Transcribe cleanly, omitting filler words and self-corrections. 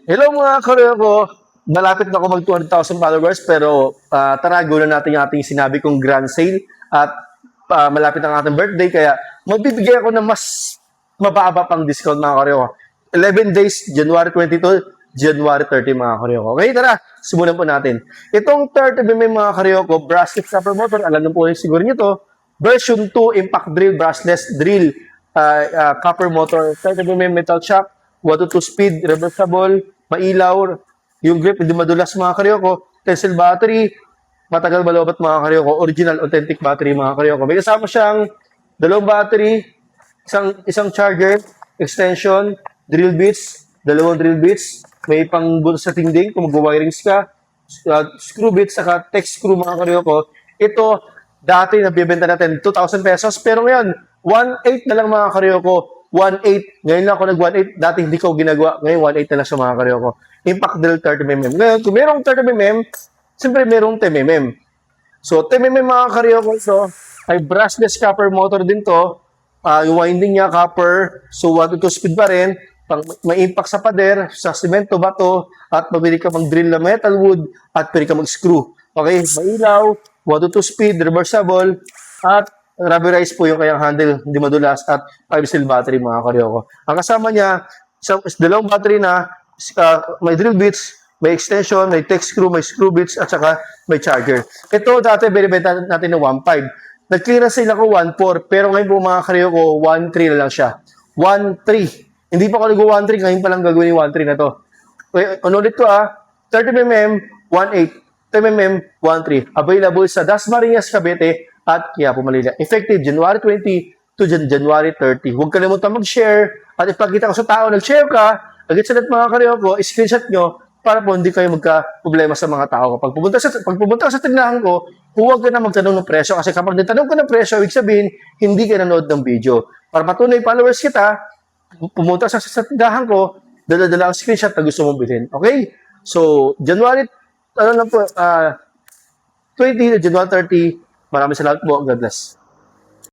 Hello mga karyo ko! Malapit na ako mag 200,000 followers pero tara, gawin na natin yung ating sinabi kong grand sale at malapit ang ating birthday kaya magbibigay ako ng mas mababa pang discount mga karyo ko. 11 days, January 22, January 30 mga karyo ko. Okay, tara, simulan po natin. Itong 30mm mga karyo ko, brushless copper motor, alam niyo po siguro nyo to, version 2 impact drill, brushless drill, copper motor, 30mm metal shock, 1 to 2 speed, reversible, mailaw, yung grip hindi madulas mga karyoko, Tesla battery, matagal malobat mga karyoko, original authentic battery mga karyoko. May kasama siyang dalawang battery, isang charger, extension, drill bits, dalawang drill bits, may pang sa tingding kung mag-wirings ka, screw bits, saka tech screw mga karyoko. Ito, dati nabibenta natin 2,000 pesos, pero ngayon, 1,800 na lang mga karyoko. 1.8. Ngayon lang ako nag 1.8. Dati hindi ko ginagawa. Ngayon 1.8 na lang sa mga karyo ko. Impact drill 30mm. Ngayon, kung merong 30mm, siyempre merong 10mm. So, 10mm mga karyo ko, so, ay brushless copper motor din to. Yung winding niya, copper. So, 1 to 2 speed pa rin. May impact sa pader, sa semento, bato, at mabili ka mag-drill na metal wood, at pwede ka mag-screw. Okay, mailaw, 1 to 2 speed, reversible, at rubberized po yung kayang handle, hindi madulas, at 5-cell battery mga karyoko. Ang kasama niya, dalawang battery na, may drill bits, may extension, may tech screw, may screw bits, at saka may charger. Ito dati binibenta natin ng 1.5. Nag-clearance sale ako 1.4, pero ngayon po mga karyoko, 1.3 na lang siya. 1.3. Hindi pa ako nag-1.3, ngayon pa lang gagawin yung 1.3 na to. Unulit ko 30mm, 1.8. 10mm, 1.3. Available sa Dasmariñas, Cavite, at Quiapo, Manila. Effective January 20 to January 30. Huwag kalimutan mag-share at ipakita ko sa tao, nag-share ka, agad sa mga karyo ko, screenshot nyo para po hindi kayo magka-problema sa mga tao. Pag pumunta ka sa tindahan ko, huwag ka na magtanong ng presyo kasi kapag natanong ka ng presyo, ibig sabihin, hindi ka nanood ng video. Para patunay followers kita, pumunta sa tindahan ko, dala-dala ang screenshot na gusto mong bilhin. Okay? So, January, 20 to January 30, maraming salamat po. God bless.